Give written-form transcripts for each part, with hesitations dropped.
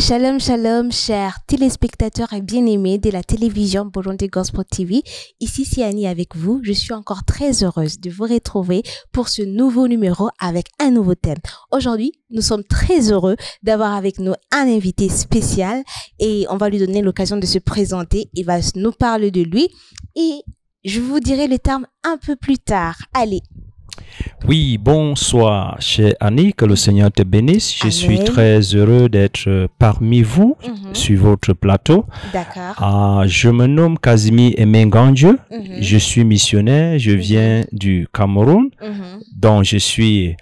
Shalom, shalom, chers téléspectateurs et bien-aimés de la télévision Burundi Gospel TV. Ici, c'est Annie avec vous. Je suis encore très heureuse de vous retrouver pour ce nouveau numéro avec un nouveau thème. Aujourd'hui, nous sommes très heureux d'avoir avec nous un invité spécial et on va lui donner l'occasion de se présenter. Il va nous parler de lui et je vous dirai le terme un peu plus tard. Allez. Oui, bonsoir, chère Annie, que le Seigneur te bénisse. Je suis très heureux d'être parmi vous sur votre plateau. D'accord. Je me nomme Casimir Emengandjou. Je suis missionnaire, je viens du Cameroun, donc je suis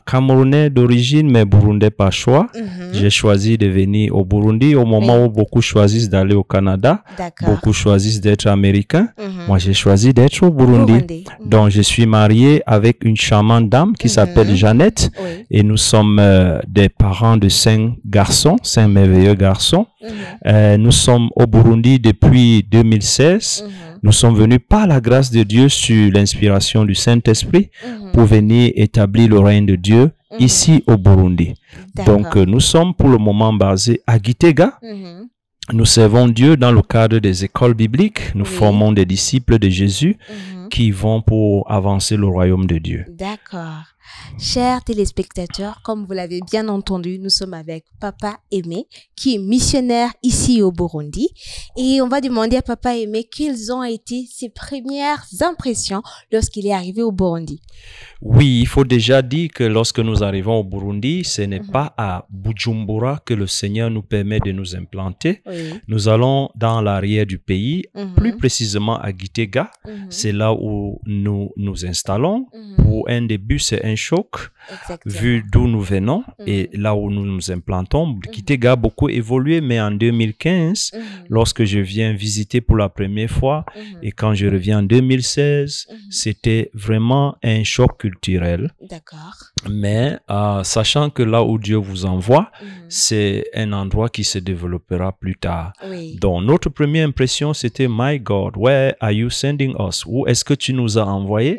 Camerounais d'origine, mais burundais par choix. J'ai choisi de venir au Burundi au moment où beaucoup choisissent d'aller au Canada. Beaucoup choisissent d'être américains. Moi, j'ai choisi d'être au Burundi. Donc, je suis marié avec une charmante dame qui s'appelle Jeannette. Et nous sommes des parents de 5 garçons, 5 merveilleux garçons. Nous sommes au Burundi depuis 2016. Nous sommes venus par la grâce de Dieu sur l'inspiration du Saint-Esprit pour venir établir le règne de Dieu ici au Burundi. Donc, nous sommes pour le moment basés à Gitega. Nous servons Dieu dans le cadre des écoles bibliques. Nous formons des disciples de Jésus qui vont pour avancer le royaume de Dieu. D'accord. Chers téléspectateurs, comme vous l'avez bien entendu, nous sommes avec Papa Aimé, qui est missionnaire ici au Burundi. Et on va demander à Papa Aimé quelles ont été ses premières impressions lorsqu'il est arrivé au Burundi. Oui, il faut déjà dire que lorsque nous arrivons au Burundi, ce n'est pas à Bujumbura que le Seigneur nous permet de nous implanter. Nous allons dans l'arrière du pays, plus précisément à Gitega. C'est là où nous nous installons. Pour un début, c'est un choc, vu d'où nous venons et là où nous nous implantons. Gitega a beaucoup évolué, mais en 2015, lorsque je viens visiter pour la première fois et quand je reviens en 2016, c'était vraiment un choc culturel. D'accord. Mais sachant que là où Dieu vous envoie, c'est un endroit qui se développera plus tard. Donc, notre première impression, c'était « My God, where are you sending us ?» Où est-ce que tu nous as envoyés?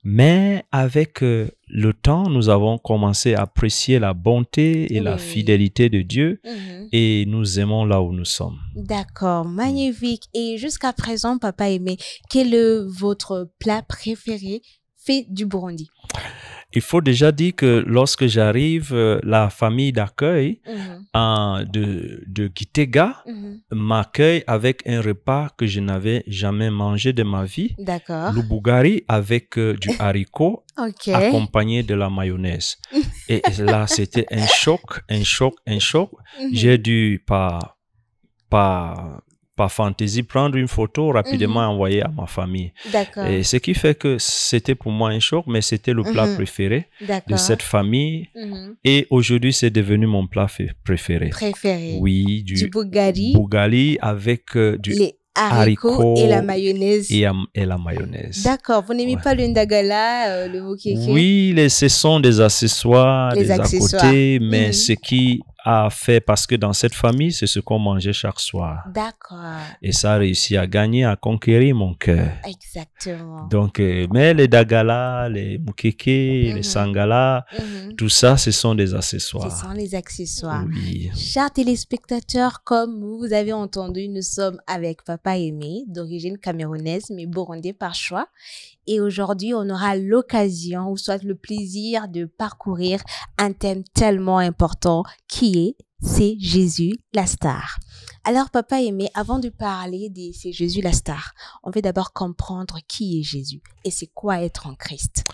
Mais avec le temps, nous avons commencé à apprécier la bonté et la fidélité de Dieu et nous aimons là où nous sommes. D'accord, magnifique. Et jusqu'à présent, Papa Aimé, quel est votre plat préféré fait du Burundi? Il faut déjà dire que lorsque j'arrive, la famille d'accueil de Gitega m'accueille avec un repas que je n'avais jamais mangé de ma vie. D'accord. Le bougari avec du haricot accompagné de la mayonnaise. Et là, c'était un choc. J'ai dû par fantaisie, prendre une photo rapidement et envoyer à ma famille. Et ce qui fait que c'était pour moi un choc, mais c'était le plat préféré de cette famille. Et aujourd'hui, c'est devenu mon plat préféré. Oui, du bougari avec du haricots et la mayonnaise. Et la mayonnaise. D'accord. Vous n'aimez pas le ndagala, le mukeke? Oui, ce sont des accessoires, des à côté, mais ce qui a fait, parce que dans cette famille, c'est ce qu'on mangeait chaque soir. D'accord. Et ça a réussi à gagner, à conquérir mon cœur. Exactement. Donc, mais les dagala, les mukeke, les sangala, tout ça, ce sont des accessoires. Ce sont les accessoires. Oui. Chers téléspectateurs, comme vous avez entendu, nous sommes avec Papa Aimé, d'origine camerounaise, mais burundais par choix. Et aujourd'hui, on aura l'occasion, ou soit le plaisir de parcourir un thème tellement important c'est Jésus la star. Alors, Papa Aimé, avant de parler de c'est Jésus la star, on veut d'abord comprendre qui est Jésus et c'est quoi être en Christ.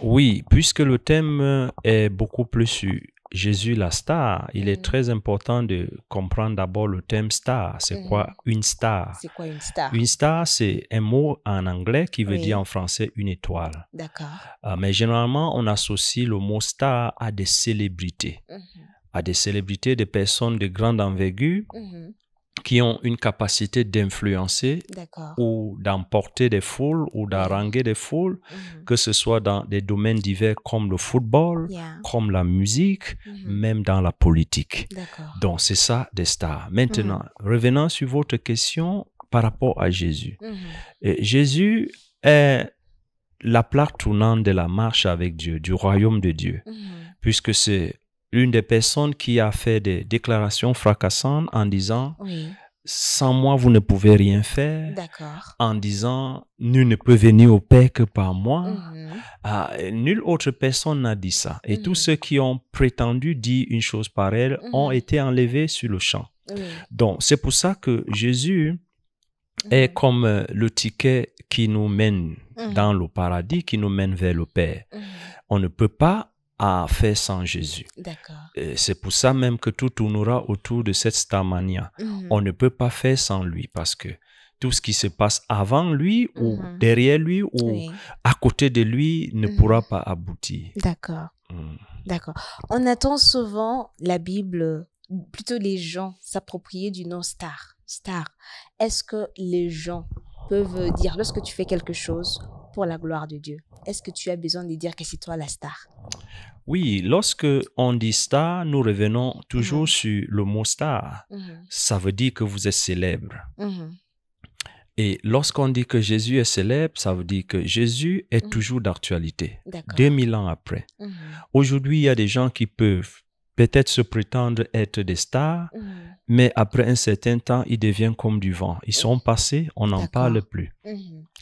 Oui, puisque le thème est beaucoup plus sur Jésus la star, il est très important de comprendre d'abord le thème star. C'est quoi une star? C'est quoi une star? Une star, c'est un mot en anglais qui veut dire en français une étoile. D'accord. Mais généralement, on associe le mot star à des célébrités. À des célébrités, des personnes de grande envergure qui ont une capacité d'influencer ou d'emporter des foules ou d'haranguer des foules, que ce soit dans des domaines divers comme le football, comme la musique, même dans la politique. Donc, c'est ça des stars. Maintenant, revenons sur votre question par rapport à Jésus. Jésus est la plaque tournante de la marche avec Dieu, du royaume de Dieu, puisque c'est une des personnes qui a fait des déclarations fracassantes en disant sans moi, vous ne pouvez rien faire. D'accord. En disant, nul ne peut venir au Père que par moi. Nulle autre personne n'a dit ça. Et tous ceux qui ont prétendu dire une chose pareille ont été enlevés sur le champ. Donc, c'est pour ça que Jésus est comme le ticket qui nous mène dans le paradis, qui nous mène vers le Père. On ne peut pas faire sans Jésus. C'est pour ça même que tout tournera autour de cette Starmania. On ne peut pas faire sans lui parce que tout ce qui se passe avant lui ou derrière lui ou à côté de lui ne pourra pas aboutir. D'accord. D'accord. On attend souvent la Bible, plutôt les gens s'approprier du nom star. Est-ce que les gens peuvent dire, lorsque tu fais quelque chose pour la gloire de Dieu, est-ce que tu as besoin de dire que c'est toi la star? Oui, lorsque on dit star, nous revenons toujours sur le mot star. Ça veut dire que vous êtes célèbre. Et lorsqu'on dit que Jésus est célèbre, ça veut dire que Jésus est toujours d'actualité, 2000 ans après. Aujourd'hui, il y a des gens qui peuvent peut-être se prétendre être des stars, mais après un certain temps, ils deviennent comme du vent. Ils sont passés, on n'en parle plus.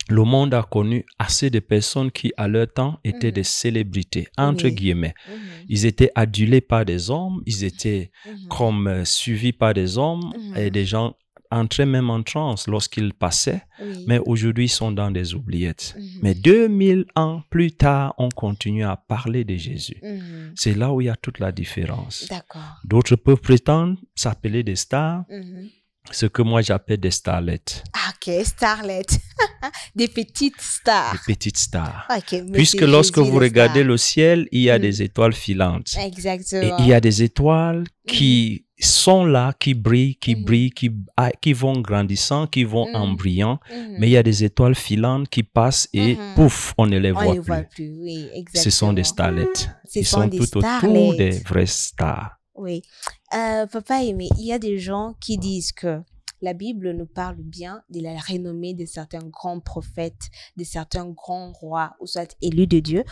Le monde a connu assez de personnes qui, à leur temps, étaient des célébrités, entre guillemets. Ils étaient adulés par des hommes, ils étaient comme suivis par des hommes et des gens entraient même en transe lorsqu'ils passaient, mais aujourd'hui, ils sont dans des oubliettes. Mais 2000 ans plus tard, on continue à parler de Jésus. C'est là où il y a toute la différence. D'autres peuvent prétendre s'appeler des stars, ce que moi j'appelle des starlettes. Ok, starlettes. Des petites stars. Des petites stars. Puisque lorsque vous regardez le ciel, il y a des étoiles filantes. Exactement. Et il y a des étoiles qui sont là, qui brillent, qui vont grandissant, qui vont en brillant. Mais il y a des étoiles filantes qui passent et pouf, on ne les voit plus. Oui, exactement. Ce sont des starlettes. Ils sont tout autour des vraies stars. Oui. Papa Aimé, il y a des gens qui disent que la Bible nous parle bien de la renommée de certains grands prophètes, de certains grands rois, ou soit élus de Dieu.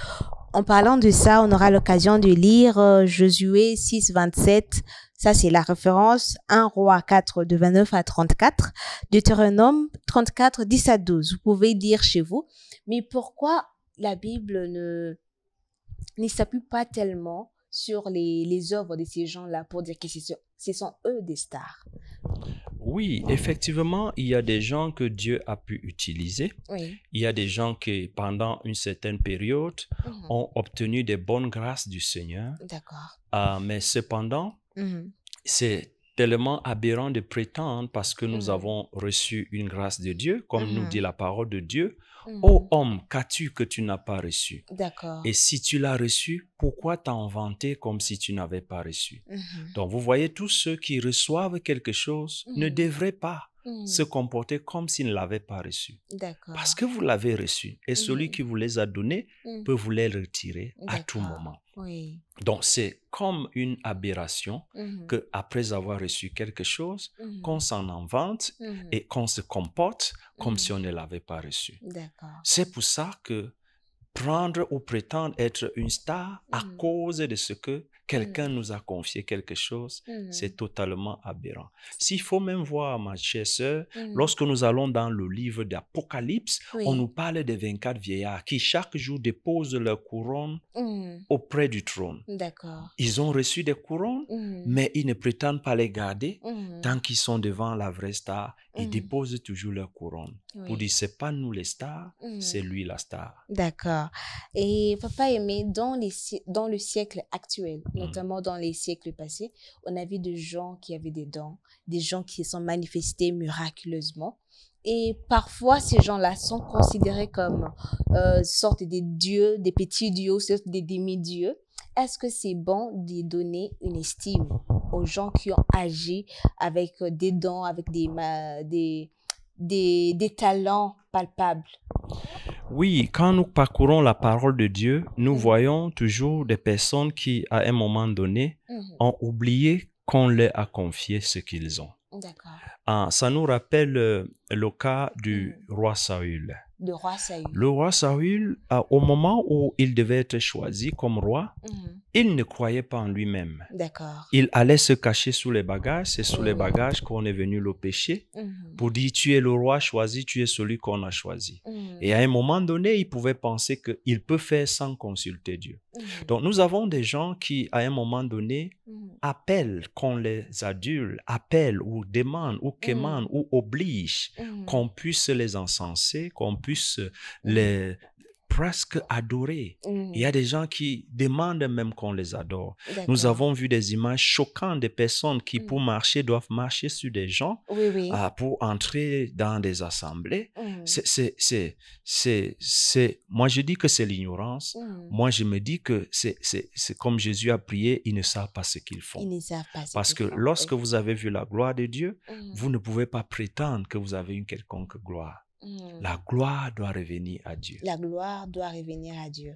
En parlant de ça, on aura l'occasion de lire Josué 6, 27. Ça, c'est la référence. 1 Roi 4, de 29 à 34. Deutéronome 34, 10 à 12. Vous pouvez lire chez vous. Mais pourquoi la Bible ne s'appuie pas tellement sur les œuvres de ces gens-là pour dire que ce sont eux des stars? Oui, effectivement, il y a des gens que Dieu a pu utiliser. Il y a des gens qui, pendant une certaine période, ont obtenu des bonnes grâces du Seigneur. Mais cependant, c'est tellement aberrant de prétendre parce que nous avons reçu une grâce de Dieu, comme nous dit la parole de Dieu. Ô homme, qu'as-tu que tu n'as pas reçu? Et si tu l'as reçu, pourquoi t'en vanter comme si tu n'avais pas reçu? Donc, vous voyez, tous ceux qui reçoivent quelque chose ne devraient pas se comporter comme s'ils ne l'avaient pas reçu. Parce que vous l'avez reçu. Et celui qui vous les a donnés peut vous les retirer à tout moment. Donc, c'est comme une aberration qu'après avoir reçu quelque chose, qu'on s'en vante et qu'on se comporte comme si on ne l'avait pas reçu. C'est pour ça que prendre ou prétendre être une star à cause de ce que quelqu'un nous a confié quelque chose, c'est totalement aberrant. S'il faut même voir, ma chère sœur, lorsque nous allons dans le livre d'Apocalypse, on nous parle des 24 vieillards qui chaque jour déposent leur couronne auprès du trône. Ils ont reçu des couronnes, mais ils ne prétendent pas les garder tant qu'ils sont devant la vraie star. Ils déposent toujours leur couronne. Pour dire, c'est pas nous les stars, c'est lui la star. D'accord. Et Papa Aimé, dans le siècle actuel, notamment dans les siècles passés, on a vu des gens qui avaient des dons, des gens qui se sont manifestés miraculeusement. Et parfois, ces gens-là sont considérés comme sorte de dieux, des petits dieux, des demi-dieux. Est-ce que c'est bon de donner une estime aux gens qui ont agi avec des dons, avec des talents palpables? Oui, quand nous parcourons la parole de Dieu, nous voyons toujours des personnes qui, à un moment donné, ont oublié qu'on leur a confié ce qu'ils ont. Ça nous rappelle le cas du roi Saül. Le roi Saül, au moment où il devait être choisi comme roi, il ne croyait pas en lui-même. D'accord. Il allait se cacher sous les bagages. C'est sous les bagages qu'on est venu le pécher pour dire tu es le roi choisi, tu es celui qu'on a choisi. Et à un moment donné, il pouvait penser qu'il peut faire sans consulter Dieu. Donc nous avons des gens qui, à un moment donné, appellent qu'on les adulte, appellent ou demandent ou quémandent ou obligent qu'on puisse les encenser, qu'on puisse les presque adorer. Il y a des gens qui demandent même qu'on les adore. Nous avons vu des images choquantes de personnes qui, pour marcher, doivent marcher sur des gens pour entrer dans des assemblées. Moi, je dis que c'est l'ignorance. Moi, je me dis que c'est comme Jésus a prié, ils ne savent pas ce qu'ils font. Ils ne savent pas ce Parce que lorsque vous avez vu la gloire de Dieu, vous ne pouvez pas prétendre que vous avez une quelconque gloire. La gloire doit revenir à Dieu. La gloire doit revenir à Dieu.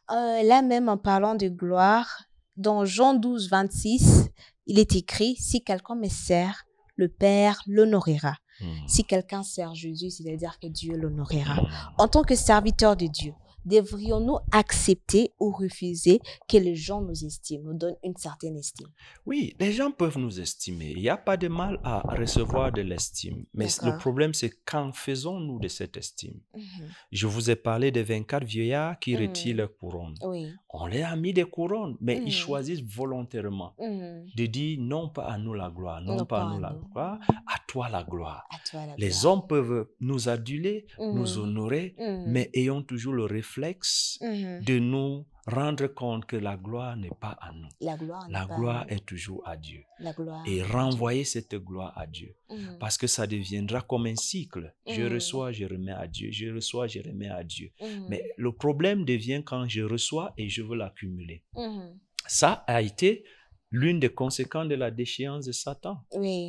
Là même, en parlant de gloire, dans Jean 12, 26, il est écrit, « Si quelqu'un me sert, le Père l'honorera. » Si quelqu'un sert Jésus, c'est-à-dire que Dieu l'honorera. En tant que serviteur de Dieu, devrions-nous accepter ou refuser que les gens nous estiment, nous donnent une certaine estime? Oui, les gens peuvent nous estimer. Il n'y a pas de mal à recevoir de l'estime. Mais le problème, c'est qu'en faisons-nous de cette estime? Je vous ai parlé des 24 vieillards qui retirent leur couronne. On leur a mis des couronnes, mais ils choisissent volontairement de dire non pas à nous la gloire, non pas à nous la gloire, à toi la gloire. Les hommes peuvent nous aduler, nous honorer, mais ayons toujours le réflexe de nous rendre compte que la gloire n'est pas à nous. La gloire est toujours à Dieu. Et renvoyer cette gloire à Dieu. Parce que ça deviendra comme un cycle. Je reçois, je remets à Dieu. Je reçois, je remets à Dieu. Mais le problème devient quand je reçois et je veux l'accumuler. Ça a été l'une des conséquences de la déchéance de Satan.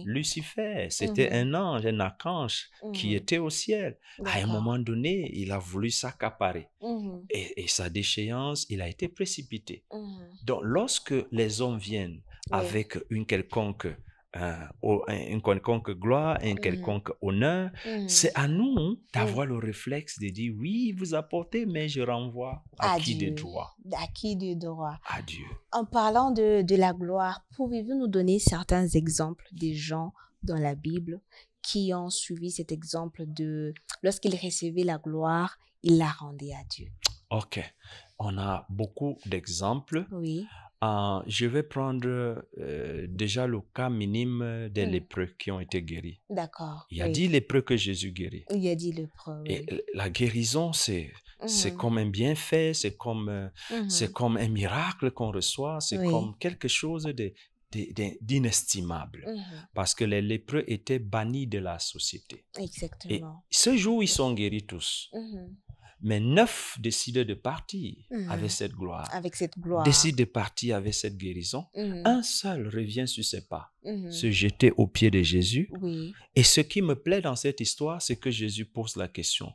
Lucifer, c'était un ange, un archange qui était au ciel. À un moment donné, il a voulu s'accaparer. Et sa déchéance, il a été précipité. Donc, lorsque les hommes viennent avec une quelconque gloire, un quelconque honneur, c'est à nous d'avoir le réflexe de dire oui, vous apportez, mais je renvoie à qui de droit. À qui de droit? À Dieu. En parlant de la gloire, pouvez-vous nous donner certains exemples des gens dans la Bible qui ont suivi cet exemple de lorsqu'ils recevaient la gloire, ils la rendaient à Dieu? Ok, on a beaucoup d'exemples. Oui. Je vais prendre déjà le cas minime des lépreux qui ont été guéris. D'accord. Il y a 10 lépreux que Jésus guérit. Il y a 10 lépreux, oui. Et la guérison, c'est comme un bienfait, c'est comme un miracle qu'on reçoit, c'est comme quelque chose d'inestimable. Parce que les lépreux étaient bannis de la société. Exactement. Et ce jour, ils sont guéris tous. Mais 9 décident de partir avec cette gloire. Décident de partir avec cette guérison. Un seul revient sur ses pas, se jeter aux pieds de Jésus. Et ce qui me plaît dans cette histoire, c'est que Jésus pose la question.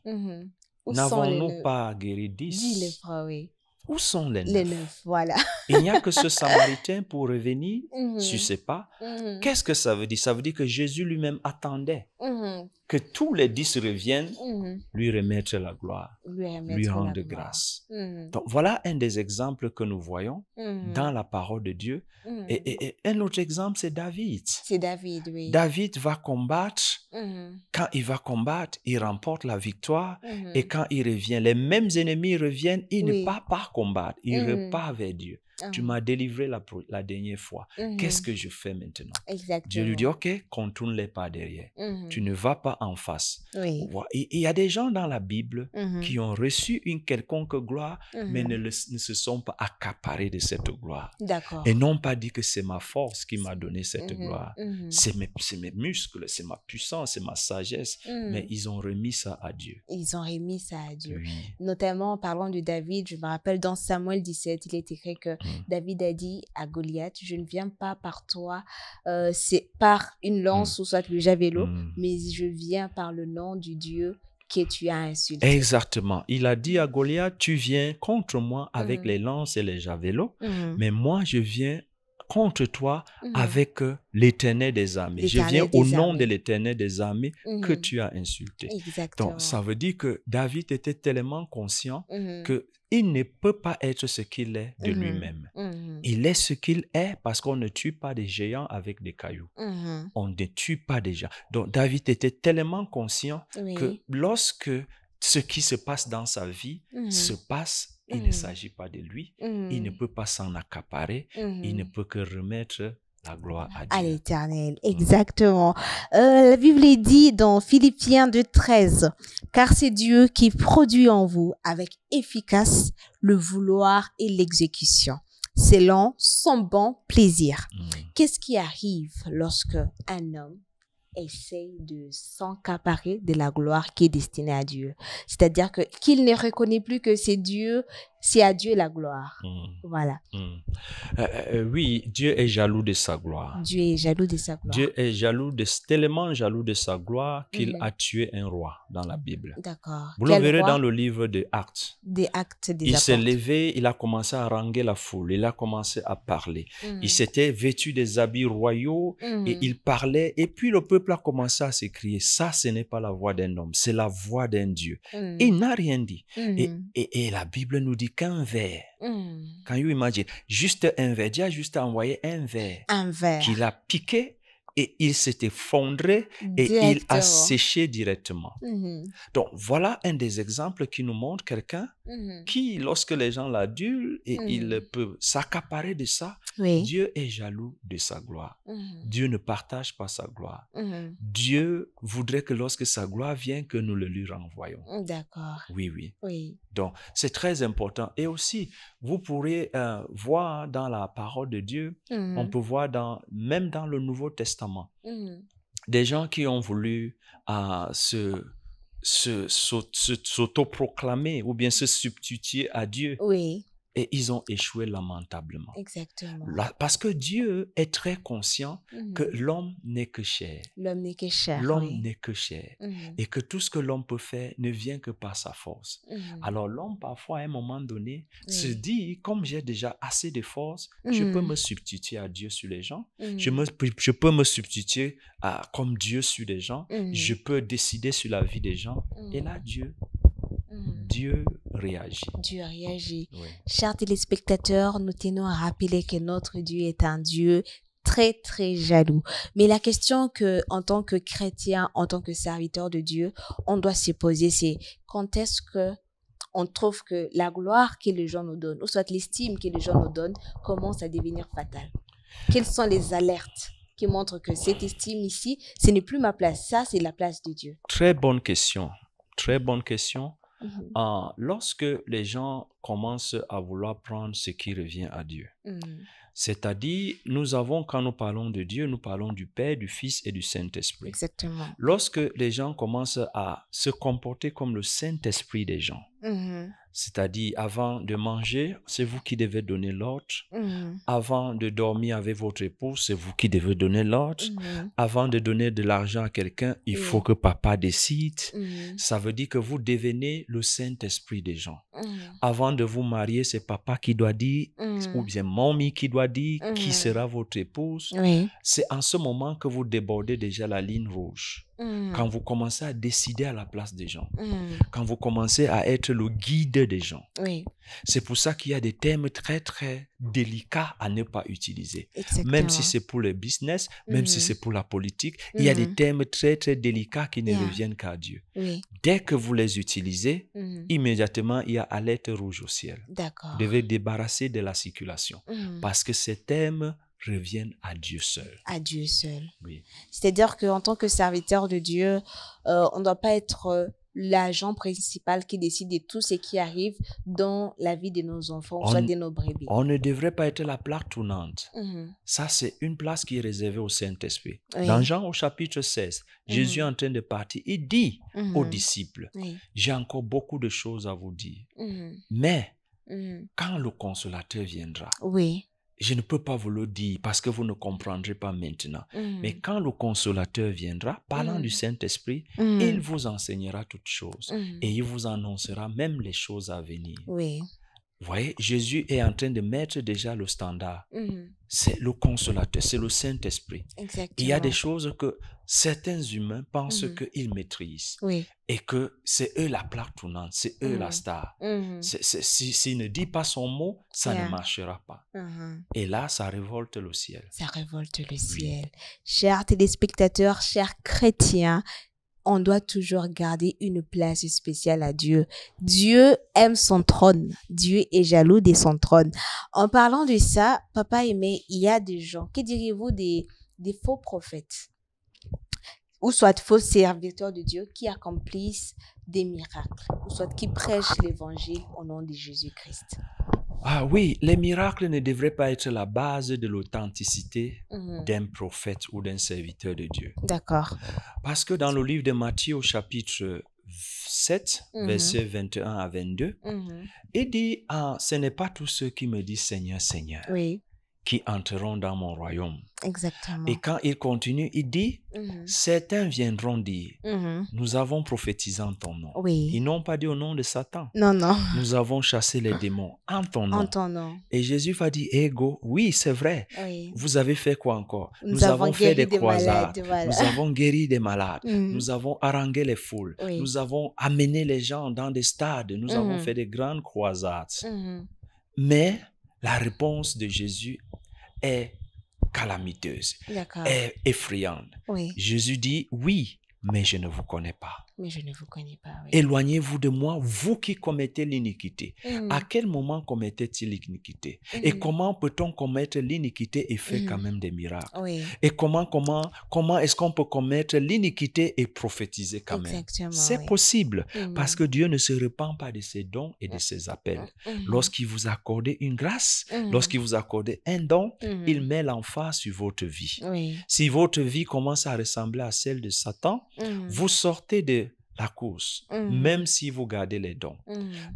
N'avons-nous pas guéri 10 lépreux, oui. Où sont les 9? Les 9, voilà. Il n'y a que ce Samaritain pour revenir sur ses pas. Qu'est-ce que ça veut dire? Ça veut dire que Jésus lui-même attendait que tous les 10 reviennent, lui remettre la gloire, lui rendre grâce. Donc voilà un des exemples que nous voyons dans la parole de Dieu. Et un autre exemple, c'est David. C'est David, oui. David va combattre. Quand il va combattre, il remporte la victoire. Et quand il revient, les mêmes ennemis reviennent. Il ne part pas combattre. Il repart vers Dieu. Tu m'as délivré la dernière fois. Qu'est-ce que je fais maintenant? Exactement. Dieu lui dit, ok, contourne les pas derrière. Tu ne vas pas en face. Oui. Il y a des gens dans la Bible qui ont reçu une quelconque gloire, mais ne se sont pas accaparés de cette gloire. D'accord. Et n'ont pas dit que c'est ma force qui m'a donné cette gloire. C'est mes muscles, c'est ma puissance, c'est ma sagesse. Mais ils ont remis ça à Dieu. Ils ont remis ça à Dieu. Oui. Notamment en parlant de David, je me rappelle dans Samuel 17, il est écrit que David a dit à Goliath, je ne viens pas par toi, c'est par une lance ou soit le javelot, mais je viens par le nom du Dieu que tu as insulté. Exactement. Il a dit à Goliath, tu viens contre moi avec les lances et les javelots, mais moi je viens contre toi avec l'Éternel des armées. Je viens au nom de l'Éternel des armées que tu as insulté. Exactement. Donc, ça veut dire que David était tellement conscient qu'il ne peut pas être ce qu'il est de lui-même. Il est ce qu'il est parce qu'on ne tue pas des géants avec des cailloux. On ne tue pas des gens. Donc, David était tellement conscient que lorsque ce qui se passe dans sa vie se passe, il ne s'agit pas de lui. Il ne peut pas s'en accaparer. Il ne peut que remettre la gloire à Dieu. À l'Éternel, exactement. La Bible dit dans Philippiens 2:13, « Car c'est Dieu qui produit en vous avec efficace le vouloir et l'exécution, selon son bon plaisir. » Qu'est-ce qui arrive lorsque un homme essaye de s'accaparer de la gloire qui est destinée à Dieu? C'est-à-dire qu'il ne reconnaît plus que c'est à Dieu la gloire. Voilà. Oui, Dieu est jaloux de sa gloire. Dieu est jaloux de sa gloire. Dieu est tellement jaloux de sa gloire qu'il a tué un roi dans la Bible. D'accord. Vous le verrez dans le livre des Actes. Des Actes des Il Apôtres. s'est levé, il a commencé à haranguer la foule, il a commencé à parler. Il s'était vêtu des habits royaux et il parlait. Et puis le peuple a commencé à s'écrier, ça, ce n'est pas la voix d'un homme, c'est la voix d'un Dieu. Il n'a rien dit. Et la Bible nous dit qu'un verre, quand you imagine, juste un verre, Dieu a juste envoyé un verre qu'il a piqué et il s'est effondré et il a séché directement. Donc, voilà un des exemples qui nous montre quelqu'un qui, lorsque les gens l'adulent et il peut s'accaparer de ça, Dieu est jaloux de sa gloire. Dieu ne partage pas sa gloire. Dieu voudrait que lorsque sa gloire vient, que nous le lui renvoyons. D'accord. Oui. Donc, c'est très important. Et aussi, vous pourrez voir dans la parole de Dieu, on peut voir même dans le Nouveau Testament, des gens qui ont voulu s'autoproclamer ou bien se substituer à Dieu. Et ils ont échoué lamentablement. Exactement. Parce que Dieu est très conscient que l'homme n'est que chair. L'homme n'est que chair. L'homme n'est que chair. Et que tout ce que l'homme peut faire ne vient que par sa force. Alors l'homme, parfois, à un moment donné, se dit, comme j'ai déjà assez de force, je peux me substituer à Dieu sur les gens. Je peux me substituer comme Dieu sur les gens. Je peux décider sur la vie des gens. Et là, Dieu réagit. Dieu réagit. Oui. Chers téléspectateurs, nous tenons à rappeler que notre Dieu est un Dieu très, très jaloux. Mais la question en tant que chrétien, en tant que serviteur de Dieu, on doit se poser, c'est quand est-ce que on trouve que la gloire que les gens nous donnent, ou soit l'estime que les gens nous donnent, commence à devenir fatale? Quelles sont les alertes qui montrent que cette estime ici, ce n'est plus ma place, ça c'est la place de Dieu? Très bonne question. Très bonne question. Lorsque les gens commencent à vouloir prendre ce qui revient à Dieu, c'est-à-dire, quand nous parlons de Dieu, nous parlons du Père, du Fils et du Saint-Esprit. Exactement. Lorsque les gens commencent à se comporter comme le Saint-Esprit des gens, c'est-à-dire, avant de manger, c'est vous qui devez donner l'ordre. Avant de dormir avec votre épouse, c'est vous qui devez donner l'ordre. Avant de donner de l'argent à quelqu'un, il faut que papa décide. Ça veut dire que vous devenez le Saint-Esprit des gens. Avant de vous marier, c'est papa qui doit dire, ou bien mamie qui doit dire qui sera votre épouse. C'est en ce moment que vous débordez déjà la ligne rouge. Quand vous commencez à décider à la place des gens, quand vous commencez à être le guide des gens. C'est pour ça qu'il y a des termes très, très délicats à ne pas utiliser. Exactement. Même si c'est pour le business, même si c'est pour la politique, il y a des termes très, très délicats qui ne reviennent qu'à Dieu. Dès que vous les utilisez, immédiatement, il y a alerte rouge au ciel. D'accord. Vous devez débarrasser de la circulation parce que ces termes reviennent à Dieu seul. À Dieu seul. Oui. C'est-à-dire qu'en tant que serviteur de Dieu, on ne doit pas être l'agent principal qui décide de tout ce qui arrive dans la vie de nos enfants, soit de nos brebis. On ne devrait pas être la plaque tournante. Ça, c'est une place qui est réservée au Saint-Esprit. Dans Jean au chapitre 16, Jésus est en train de partir. Il dit aux disciples, j'ai encore beaucoup de choses à vous dire. Mais quand le Consolateur viendra, je ne peux pas vous le dire parce que vous ne comprendrez pas maintenant. Mais quand le Consolateur viendra, parlant du Saint-Esprit, il vous enseignera toutes choses et il vous annoncera même les choses à venir. Vous voyez, Jésus est en train de mettre déjà le standard. C'est le consolateur, c'est le Saint-Esprit. Il y a des choses que certains humains pensent qu'ils maîtrisent. Oui. Et que c'est eux la plaque tournante, c'est eux la star. S'il ne dit pas son mot, ça ne marchera pas. Et là, ça révolte le ciel. Ça révolte le ciel. Chers téléspectateurs, chers chrétiens, on doit toujours garder une place spéciale à Dieu. Dieu aime son trône. Dieu est jaloux de son trône. En parlant de ça, Papa Aimé, il y a des gens, que diriez-vous des faux prophètes ou soit faux serviteurs de Dieu qui accomplissent des miracles, ou soit qui prêchent l'évangile au nom de Jésus-Christ? Ah oui, les miracles ne devraient pas être la base de l'authenticité d'un prophète ou d'un serviteur de Dieu. D'accord. Parce que dans le livre de Matthieu, au chapitre 7, versets 21 à 22, il dit, ce n'est pas tous ceux qui me disent Seigneur, Seigneur, qui entreront dans mon royaume. Exactement. Et quand il continue, il dit, certains viendront dire, nous avons prophétisé en ton nom. Oui. Ils n'ont pas dit au nom de Satan. Non, non. Nous avons chassé les démons en ton nom. En ton nom. Et Jésus va dire, Ego, oui, c'est vrai. Oui. Vous avez fait quoi encore? Nous avons fait des malades, croisades. voilà. Nous avons guéri des malades. Nous avons harangué les foules. Nous avons amené les gens dans des stades. Nous avons fait des grandes croisades. Mais la réponse de Jésus est calamiteuse, est effrayante. Oui. Jésus dit, oui, mais je ne vous connais pas. Mais je ne vous connais pas, oui. Éloignez-vous de moi, vous qui commettez l'iniquité. À quel moment commettait-il l'iniquité? Et comment peut-on commettre l'iniquité et faire quand même des miracles? Oui. Et comment est-ce qu'on peut commettre l'iniquité et prophétiser quand même? C'est possible, parce que Dieu ne se repent pas de ses dons et de ses appels. Lorsqu'il vous accorde une grâce, lorsqu'il vous accorde un don, il met l'emphase sur votre vie. Oui. Si votre vie commence à ressembler à celle de Satan, vous sortez de la course, même si vous gardez les dons.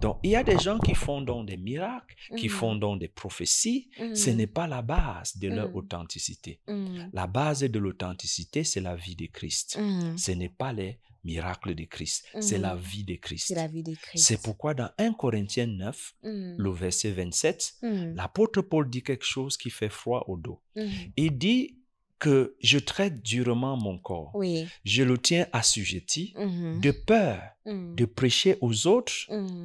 Donc, il y a des gens qui font donc des miracles, qui font donc des prophéties. Ce n'est pas la base de leur authenticité. La base de l'authenticité, c'est la vie de Christ. Ce n'est pas les miracles de Christ, c'est la vie de Christ. C'est la vie de Christ. C'est pourquoi dans 1 Corinthiens 9, le verset 27, l'apôtre Paul dit quelque chose qui fait froid au dos. Il dit que je traite durement mon corps. Oui. Je le tiens assujetti de peur de prêcher aux autres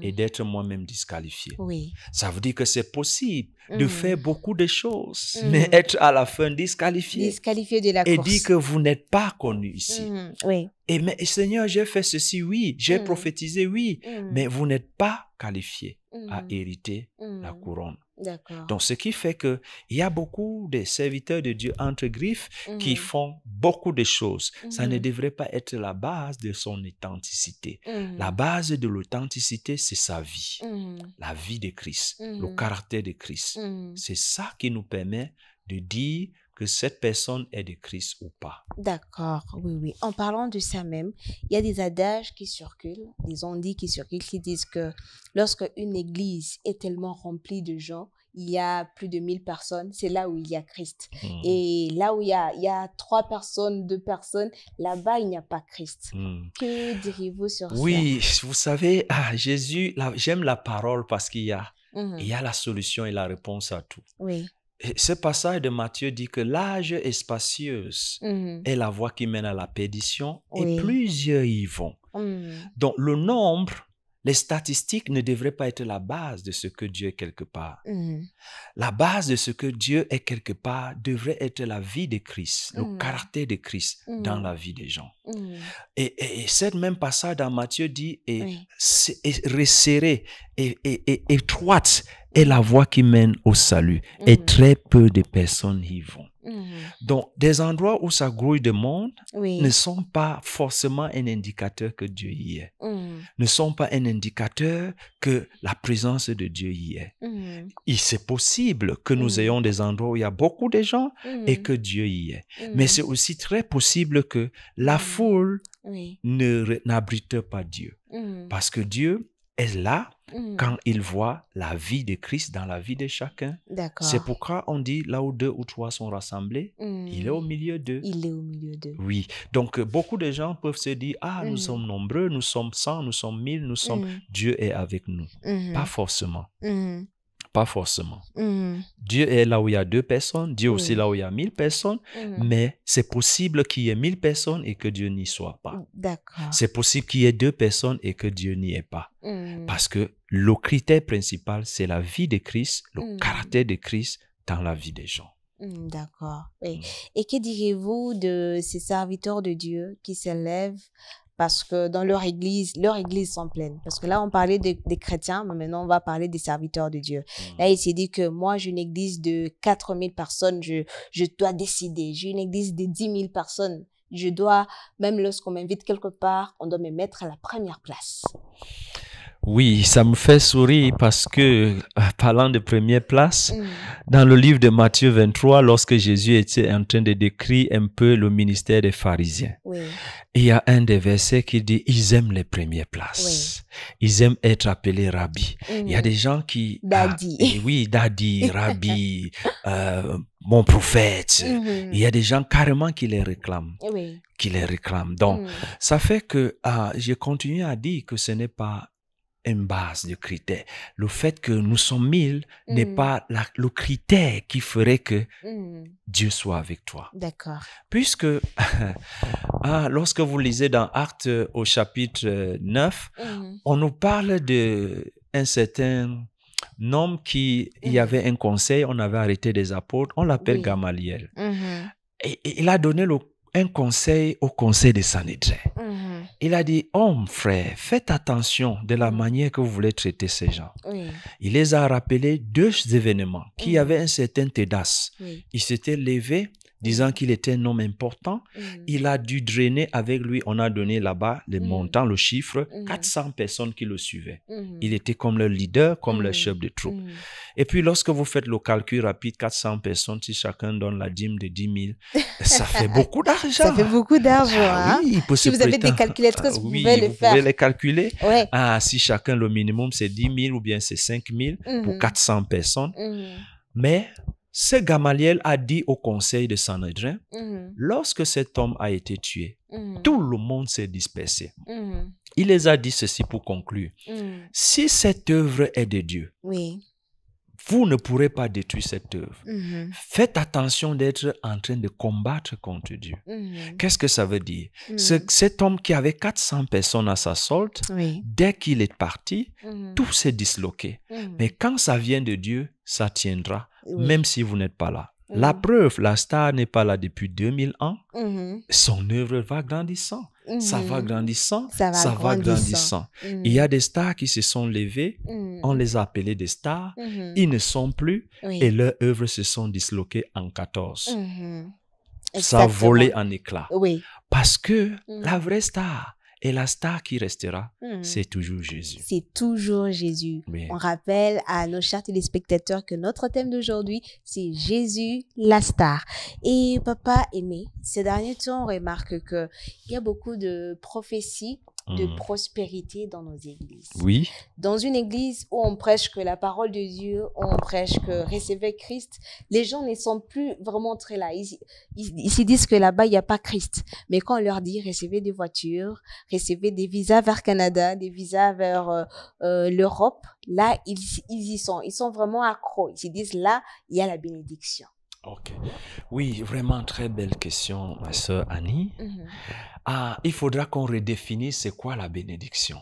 et d'être moi-même disqualifié. Oui. Ça veut dire que c'est possible de faire beaucoup de choses, mais être à la fin disqualifié. Disqualifié de la course. Et dire que vous n'êtes pas connu ici. Oui. Et mais Seigneur, j'ai fait ceci, oui. J'ai prophétisé, oui. Mais vous n'êtes pas qualifié à hériter la couronne. D'accord. Donc, ce qui fait qu'il y a beaucoup de serviteurs de Dieu entre griffes qui font beaucoup de choses. Ça ne devrait pas être la base de son authenticité. La base de l'authenticité, c'est sa vie. La vie de Christ, le caractère de Christ. C'est ça qui nous permet de dire que cette personne est de Christ ou pas. D'accord, oui, oui. En parlant de ça même, il y a des adages qui circulent, des on-dit qui circulent, qui disent que lorsque une église est tellement remplie de gens, il y a plus de 1000 personnes, c'est là où il y a Christ. Et là où il y a 3 personnes, 2 personnes, là-bas, il n'y a pas Christ. Que diriez-vous sur ça? Oui, vous savez, Jésus, j'aime la parole parce qu'il y a la solution et la réponse à tout. Oui. Ce passage de Matthieu dit que l'âge est spacieuse est la voie qui mène à la perdition et plusieurs y vont. Donc, le nombre, les statistiques ne devraient pas être la base de ce que Dieu est quelque part. La base de ce que Dieu est quelque part devrait être la vie de Christ, le caractère de Christ dans la vie des gens. Et cette même passage dans Matthieu dit resserrée et étroite est la voie qui mène au salut et très peu de personnes y vont. Donc, des endroits où ça grouille de monde ne sont pas forcément un indicateur que Dieu y est. Ne sont pas un indicateur que la présence de Dieu y est. Et c'est possible que nous ayons des endroits où il y a beaucoup de gens et que Dieu y est. Mais c'est aussi très possible que la foule n'abrite pas Dieu. Parce que Dieu est là quand il voit la vie de Christ dans la vie de chacun. D'accord. C'est pourquoi on dit là où 2 ou 3 sont rassemblés, il est au milieu d'eux. Il est au milieu d'eux. Oui. Donc, beaucoup de gens peuvent se dire, nous sommes nombreux, nous sommes 100, nous sommes 1000, nous sommes... Dieu est avec nous. Pas forcément. Pas forcément. Dieu est là où il y a 2 personnes, Dieu aussi là où il y a 1000 personnes, mais c'est possible qu'il y ait 1000 personnes et que Dieu n'y soit pas. D'accord. C'est possible qu'il y ait 2 personnes et que Dieu n'y est pas. Parce que le critère principal, c'est la vie de Christ, le caractère de Christ dans la vie des gens. D'accord. Oui. Et que direz-vous de ces serviteurs de Dieu qui s'élèvent parce que dans leur église sont pleines. Parce que là, on parlait des chrétiens, mais maintenant, on va parler des serviteurs de Dieu. Là, il s'est dit que moi, j'ai une église de 4000 personnes, je dois décider. J'ai une église de 10 000 personnes. Je dois, même lorsqu'on m'invite quelque part, on doit me mettre à la première place. Oui, ça me fait sourire parce que, parlant de première place, dans le livre de Matthieu 23, lorsque Jésus était en train de décrire un peu le ministère des pharisiens, il y a un des versets qui dit, ils aiment les premières places. Ils aiment être appelés rabbi. Il y a des gens qui... Daddy. Oui, daddy, rabbi, mon prophète. Il y a des gens carrément qui les réclament. Qui les réclament. Donc, ça fait que je continue à dire que ce n'est pas une base de critères. Le fait que nous sommes 1000 n'est pas le critère qui ferait que Dieu soit avec toi. D'accord. Puisque lorsque vous lisez dans Actes au chapitre 9, on nous parle d'un certain homme qui il y avait un conseil, on avait arrêté des apôtres, on l'appelle Gamaliel. Et il a donné un conseil au conseil de Sanhédrin. Il a dit, frère, faites attention de la manière que vous voulez traiter ces gens. Il les a rappelés 2 événements qui avaient un certain Tédas. Il s'était levé, disant qu'il était un homme important. Il a dû drainer avec lui, on a donné là-bas le montant, le chiffre, 400 personnes qui le suivaient. Il était comme le leader, comme le chef de troupe. Et puis, lorsque vous faites le calcul rapide, 400 personnes, si chacun donne la dîme de 10 000, ça fait beaucoup d'argent. Ça fait beaucoup d'argent. Oui, il peut si vous avez des calculatrices, vous pouvez le faire. Vous pouvez les calculer. Si chacun, le minimum, c'est 10 000 ou bien c'est 5 000 pour 400 personnes. Mais ce Gamaliel a dit au conseil de Sanhédrin, lorsque cet homme a été tué, tout le monde s'est dispersé. Il les a dit ceci pour conclure. Si cette œuvre est de Dieu, vous ne pourrez pas détruire cette œuvre. Faites attention d'être en train de combattre contre Dieu. Qu'est-ce que ça veut dire? Cet homme qui avait 400 personnes à sa solde, dès qu'il est parti, tout s'est disloqué. Mais quand ça vient de Dieu, ça tiendra, même si vous n'êtes pas là. La preuve, la star n'est pas là depuis 2000 ans. Son œuvre va grandissant. Ça va grandissant, ça va grandissant. Il y a des stars qui se sont levées, on les a appelés des stars, ils ne sont plus et leurs œuvres se sont disloquées en 14. Ça a volé en éclats. Parce que la vraie star et la star qui restera, c'est toujours Jésus. C'est toujours Jésus. On rappelle à nos chers téléspectateurs que notre thème d'aujourd'hui, c'est Jésus, la star. Et papa aimé, ces derniers temps, on remarque qu'il y a beaucoup de prophéties de prospérité dans nos églises. Oui. Dans une église où on prêche que la parole de Dieu, où on prêche que recevez Christ, les gens ne sont plus vraiment très là. Ils se disent que là-bas, il n'y a pas Christ. Mais quand on leur dit recevez des voitures, recevez des visas vers Canada, des visas vers l'Europe, là, ils y sont. Ils sont vraiment accros. Ils se disent là, il y a la bénédiction. Ok. Oui, vraiment très belle question, ma sœur Annie. Il faudra qu'on redéfinisse c'est quoi la bénédiction.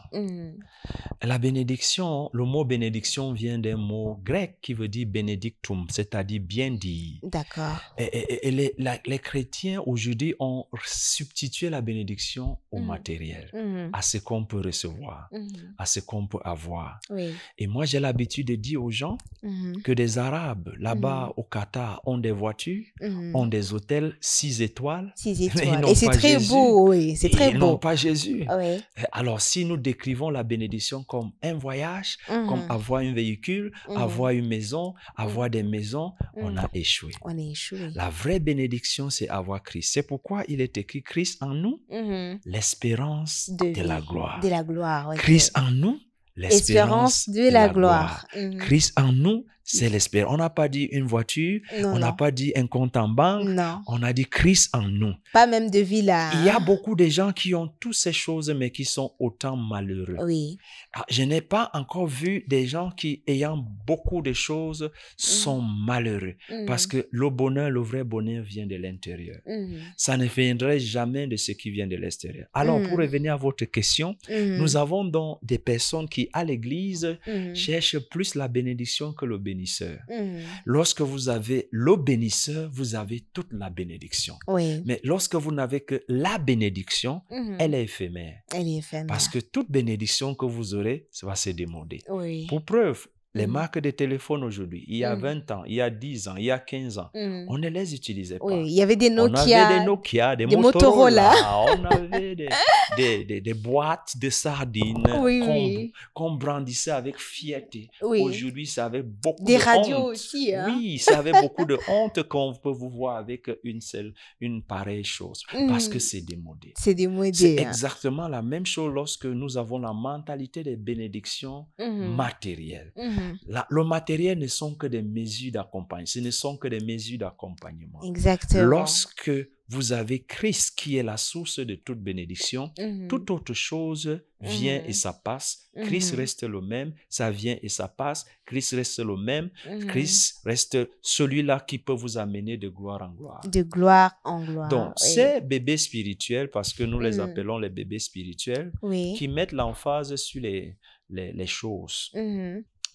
La bénédiction, le mot bénédiction vient d'un mot grec qui veut dire benedictum, c'est-à-dire bien dire. D'accord. Et les chrétiens aujourd'hui ont substitué la bénédiction au matériel, à ce qu'on peut recevoir, à ce qu'on peut avoir. Et moi, j'ai l'habitude de dire aux gens que des Arabes, là-bas au Qatar, ont des voitures, ont des hôtels 6 étoiles. 6 étoiles. Et c'est très beau. Oui, c'est très beau. Ils n'ont pas Jésus. Alors, si nous décrivons la bénédiction comme un voyage, comme avoir un véhicule, avoir une maison, avoir des maisons, on a échoué. On a échoué. La vraie bénédiction, c'est avoir Christ. C'est pourquoi il est écrit Christ en nous, l'espérance de la gloire. De la gloire. Christ en nous, l'espérance de la gloire. Christ en nous, c'est l'espérance. On n'a pas dit une voiture, on n'a pas dit un compte en banque, on a dit Christ en nous. Pas même de villa. Il y a beaucoup de gens qui ont toutes ces choses, mais qui sont autant malheureux. Oui. Je n'ai pas encore vu des gens qui, ayant beaucoup de choses, sont malheureux. Parce que le bonheur, le vrai bonheur vient de l'intérieur. Ça ne viendrait jamais de ce qui vient de l'extérieur. Alors, pour revenir à votre question, nous avons donc des personnes qui, à l'église, cherchent plus la bénédiction que le bénisseur. Lorsque vous avez le bénisseur, vous avez toute la bénédiction. Oui. Mais lorsque vous n'avez que la bénédiction, elle est éphémère. Elle est éphémère. Parce que toute bénédiction que vous aurez, ça va se démoder. Oui. Pour preuve, les marques de téléphone aujourd'hui, il y a 20 ans, il y a 10 ans, il y a 15 ans, on ne les utilisait pas. Oui, il y avait des Nokia, on avait des Nokia, des Motorola, on avait des boîtes de sardines qu'on brandissait avec fierté. Oui. Aujourd'hui, ça avait beaucoup des de radios honte. aussi. Hein? Oui, ça avait beaucoup de honte qu'on peut vous voir avec une pareille chose. Parce que c'est démodé. C'est démodé. C'est exactement la même chose lorsque nous avons la mentalité des bénédictions matérielles. Le matériel ne sont que des mesures d'accompagnement. Ce ne sont que des mesures d'accompagnement. Exactement. Lorsque vous avez Christ qui est la source de toute bénédiction, toute autre chose vient et ça passe. Christ reste le même, ça vient et ça passe. Christ reste le même. Christ reste celui-là qui peut vous amener de gloire en gloire. De gloire en gloire. Donc, ces bébés spirituels, parce que nous les appelons les bébés spirituels, qui mettent l'emphase sur les choses,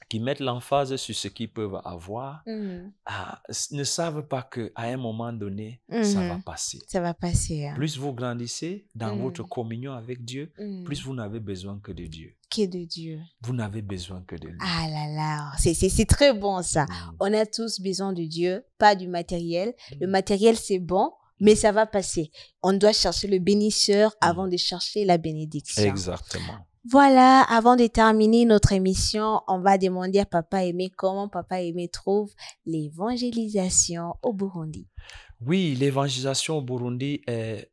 qui mettent l'emphase sur ce qu'ils peuvent avoir, ne savent pas qu'à un moment donné, ça va passer. Ça va passer. Hein. Plus vous grandissez dans votre communion avec Dieu, plus vous n'avez besoin que de Dieu. Que de Dieu. Vous n'avez besoin que de lui. Ah là là, c'est très bon ça. On a tous besoin de Dieu, pas du matériel. Le matériel, c'est bon, mais ça va passer. On doit chercher le bénisseur avant de chercher la bénédiction. Exactement. Voilà, avant de terminer notre émission, on va demander à Papa Aimé comment Papa Aimé trouve l'évangélisation au Burundi. Oui, l'évangélisation au Burundi est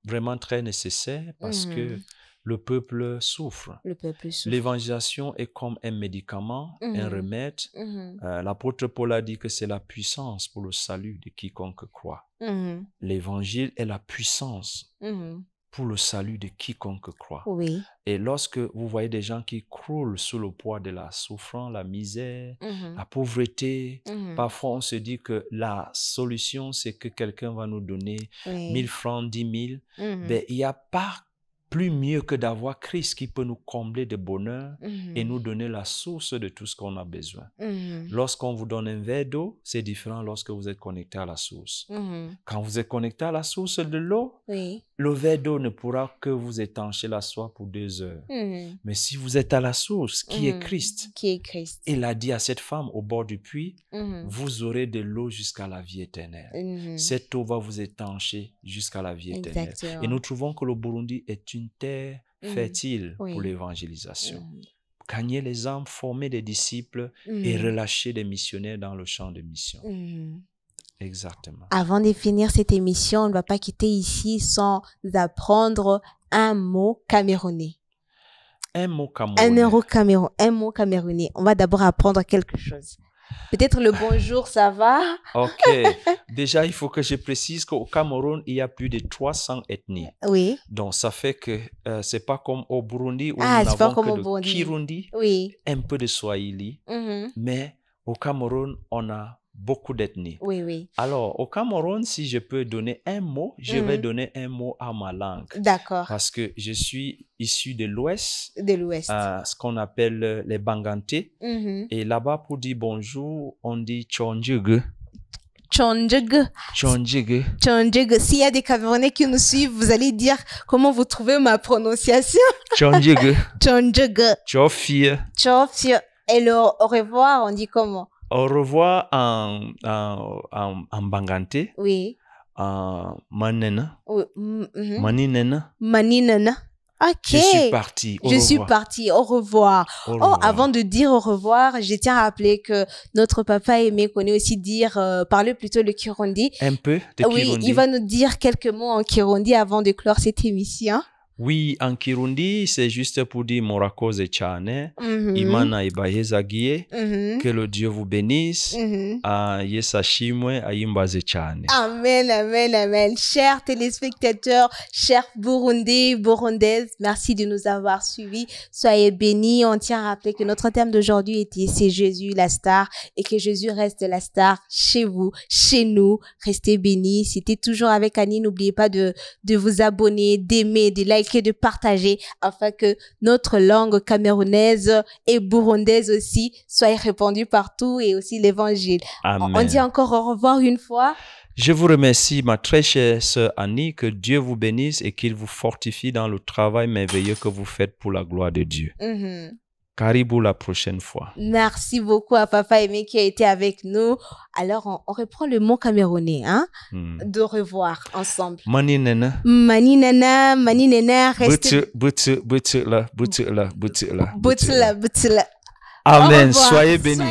vraiment très nécessaire parce que le peuple souffre. Le peuple souffre. L'évangélisation est comme un médicament, un remède. L'apôtre Paul a dit que c'est la puissance pour le salut de quiconque croit. L'évangile est la puissance pour le salut de quiconque croit. Oui. Et lorsque vous voyez des gens qui croulent sous le poids de la souffrance, la misère, la pauvreté, parfois on se dit que la solution, c'est que quelqu'un va nous donner 1000 francs, 10 000. Ben, il n'y a pas plus mieux que d'avoir Christ qui peut nous combler de bonheur et nous donner la source de tout ce qu'on a besoin. Lorsqu'on vous donne un verre d'eau, c'est différent lorsque vous êtes connecté à la source. Quand vous êtes connecté à la source de l'eau, le verre d'eau ne pourra que vous étancher la soif pour 2 heures. Mais si vous êtes à la source, qui est Christ, il a dit à cette femme au bord du puits, vous aurez de l'eau jusqu'à la vie éternelle. Cette eau va vous étancher jusqu'à la vie éternelle. Et nous trouvons que le Burundi est une terre fertile pour l'évangélisation. Gagner les âmes, former des disciples et relâcher des missionnaires dans le champ de mission. Exactement. Avant de finir cette émission, on ne va pas quitter ici sans apprendre un mot camerounais. Un mot camerounais. Un mot camerounais. On va d'abord apprendre quelque chose. Peut-être le bonjour, ça va? Ok. Déjà, il faut que je précise qu'au Cameroun, il y a plus de 300 ethnies. Oui. Donc, ça fait que c'est pas comme au Burundi où nous n'avons que de Kirundi, un peu de Swahili. Mais au Cameroun, on a beaucoup d'ethnies. Oui. Alors, au Cameroun, si je peux donner un mot, je vais donner un mot à ma langue. D'accord. Parce que je suis issu de l'Ouest. De l'Ouest. Ce qu'on appelle les Banganté. Et là-bas, pour dire bonjour, on dit Tchondjug. Tchondjug. S'il y a des Camerounais qui nous suivent, vous allez dire comment vous trouvez ma prononciation. Tchondjug. Tchofie. Et le au revoir, on dit comment? Au revoir en Banganté. Oui. Manena. Maninena. Ok. Je suis parti. Au revoir. Avant de dire au revoir, je tiens à rappeler que notre Papa Aimé connaît aussi parler plutôt le Kirundi. Un peu de Kirundi. Oui, il va nous dire quelques mots en Kirundi avant de clore cette émission. Oui, en Kirundi, c'est juste pour dire Morakoze Chane, Imana Ibahezagie, que le Dieu vous bénisse, Yesashimwe Ayimbaze Chane. Amen, amen, amen. Chers téléspectateurs, chers Burundais, Burundaises, merci de nous avoir suivis. Soyez bénis. On tient à rappeler que notre thème d'aujourd'hui était c'est Jésus la star et que Jésus reste la star chez vous, chez nous. Restez bénis. C'était toujours avec Annie. N'oubliez pas de vous abonner, d'aimer, de liker, de partager afin que notre langue camerounaise et burundaise aussi soit répandue partout et aussi l'évangile. On dit encore au revoir une fois. Je vous remercie, ma très chère sœur Annie, que Dieu vous bénisse et qu'il vous fortifie dans le travail merveilleux que vous faites pour la gloire de Dieu. Caribou la prochaine fois. Merci beaucoup à Papa Aimé qui a été avec nous. Alors, on reprend le mot camerounais, hein? De revoir ensemble. Mani nena. Mani nena, mani nena. Butula. Butula. Amen. Soyez bénis.